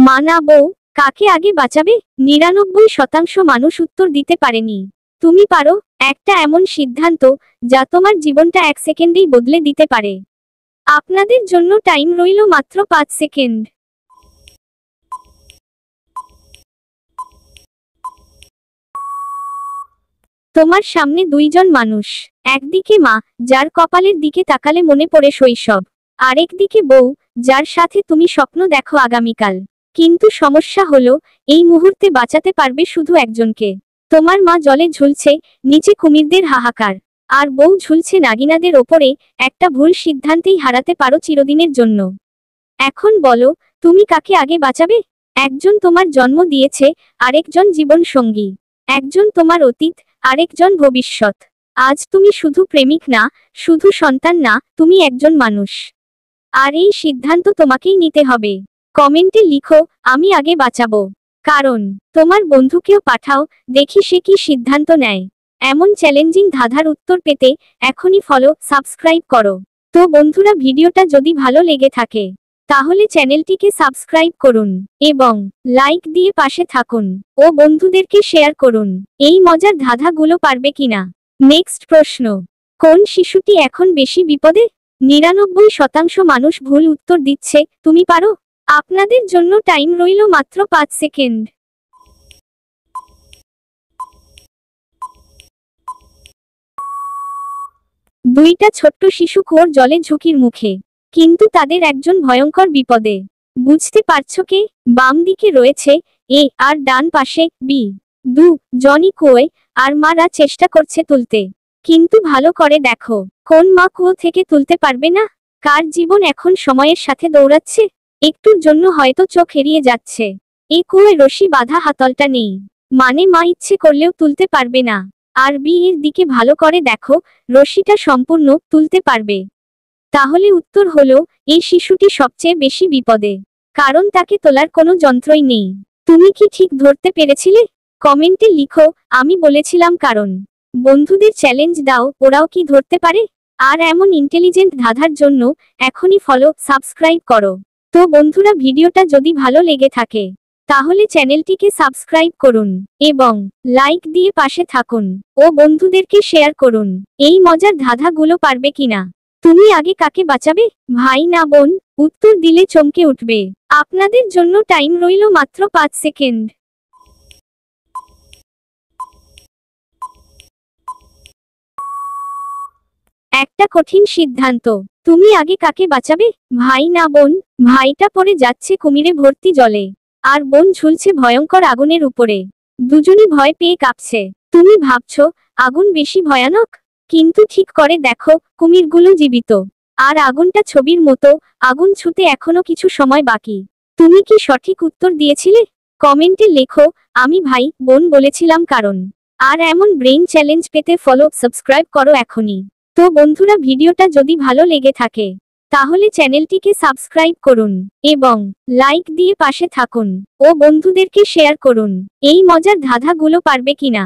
মা না বউ? কাকে আগে বাঁচাবে? ৯৯% মানুষ উত্তর দিতে পারেনি। তুমি পারো। একটা এমন সিদ্ধান্ত যা তোমার জীবনটা ১ সেকেন্ডেই বদলে দিতে পারে। আপনাদের জন্য টাইম রইল মাত্র ৫ সেকেন্ড। তোমার সামনে দুইজন মানুষ। একদিকে মা, যার কপালের দিকে তাকালে মনে পড়ে শৈশব। আরেকদিকে বউ, যার সাথে তুমি স্বপ্ন দেখো আগামীকাল। কিন্তু সমস্যা হলো, এই মুহূর্তে বাঁচাতে পারবে শুধু একজনকে। তোমার মা জলে ঝুলছে, নিচে কুমিরদের হাহাকার। আর বউ ঝুলছে নাগিনাদের ওপরে। একটা ভুল সিদ্ধান্তেই হারাতে পারো চিরদিনের জন্য। এখন বলো, তুমি কাকে আগে বাঁচাবে? একজন তোমার জন্ম দিয়েছে, আরেকজন জীবন সঙ্গী। একজন তোমার অতীত, আরেকজন ভবিষ্যৎ। আজ তুমি শুধু প্রেমিক না, শুধু সন্তান না, তুমি একজন মানুষ। আর এই সিদ্ধান্ত তোমাকেই নিতে হবে। কমেন্টে লিখো, আমি আগে বাঁচাবো। কারণ তোমার বন্ধুকেও পাঠাও, দেখি সে কি সিদ্ধান্ত নেয়। এমন চ্যালেঞ্জিং ধাঁধার উত্তর পেতে এখনই ফলো, সাবস্ক্রাইব করো। তো বন্ধুরা, ভিডিওটা যদি ভালো লেগে থাকে তাহলে চ্যানেলটিকে সাবস্ক্রাইব করুন এবং লাইক দিয়ে পাশে থাকুন ও বন্ধুদেরকে শেয়ার করুন। এই মজার ধাঁধাগুলো পারবে কিনা। নেক্সট প্রশ্ন, কোন শিশুটি এখন বেশি বিপদে? ৯৯% মানুষ ভুল উত্তর দিচ্ছে। তুমি পারো। আপনাদের জন্য টাইম রইল মাত্র ৫ সেকেন্ড। দুইটা ছোট্ট শিশু কুয়োর জলে ঝুঁকির মুখে, কিন্তু তাদের একজন ভয়ঙ্কর বিপদে। বুঝতে পারছো কে? বাম দিকে রয়েছে এ, আর ডান পাশে বি। জনি কুয়োয়, আর মারা চেষ্টা করছে তুলতে। কিন্তু ভালো করে দেখো, কোন মা কুয়ো থেকে তুলতে পারবে না? কার জীবন এখন সময়ের সাথে দৌড়াচ্ছে? একটুর জন্য হয়তো চোখ এড়িয়ে যাচ্ছে। এই কুয়োয় রশি বাঁধা হাতলটা নেই, মানে মা ইচ্ছে করলেও তুলতে পারবে না। আর বি এর দিকে ভালো করে দেখো, রশিটা সম্পূর্ণ তুলতে পারবে। তাহলে উত্তর হলো, এই শিশুটি সবচেয়ে বেশি বিপদে, কারণ তাকে তোলার কোনো যন্ত্রই নেই। তুমি কি ঠিক ধরতে পেরেছিলে? কমেন্টে লিখো, আমি বলেছিলাম কারণ। বন্ধুদের চ্যালেঞ্জ দাও, ওরাও কি ধরতে পারে? আর এমন ইন্টেলিজেন্ট ধাঁধার জন্য এখনই ফলো, সাবস্ক্রাইব করো। তো বন্ধুরা, ভিডিওটা যদি ভালো লেগে থাকে তাহলে চ্যানেলটিকে সাবস্ক্রাইব করুন এবং লাইক দিয়ে পাশে থাকুন ও বন্ধুদেরকে শেয়ার করুন। এই মজার ধাঁধাগুলো পারবে কিনা। তুমি আগে কাকে বাঁচাবে, ভাই না বোন? উত্তর দিলে চমকে উঠবে। আপনাদের জন্য টাইম রইল মাত্র ৫ সেকেন্ড। একটা কঠিন সিদ্ধান্ত। তুমি আগে কাকে বাঁচাবে, ভাই না বোন? ভাইটা পড়ে যাচ্ছে কুমিরে ভর্তি জলে, আর বোন ঝুলছে ভয়ঙ্কর আগুনের উপরে। দুজনই ভয় পেয়ে কাঁপছে। তুমি ভাবছো আগুন বেশি ভয়ানক, কিন্তু ঠিক করে দেখো, কুমিরগুলো জীবিত। আর আগুনটা ছবির মতো, আগুন ছুঁতে এখনো কিছু সময় বাকি। তুমি কি সঠিক উত্তর দিয়েছিলে? কমেন্টে লেখো, আমি ভাই বোন বলেছিলাম কারণ। আর এমন ব্রেইন চ্যালেঞ্জ পেতে ফলো, সাবস্ক্রাইব করো এখনই। তো বন্ধুরা, ভিডিওটা যদি ভালো লেগে থাকে তাহলে চ্যানেলটিকে সাবস্ক্রাইব করুন এবং লাইক দিয়ে পাশে থাকুন ও বন্ধুদেরকে শেয়ার করুন। এই মজার ধাঁধাগুলো পারবে কিনা।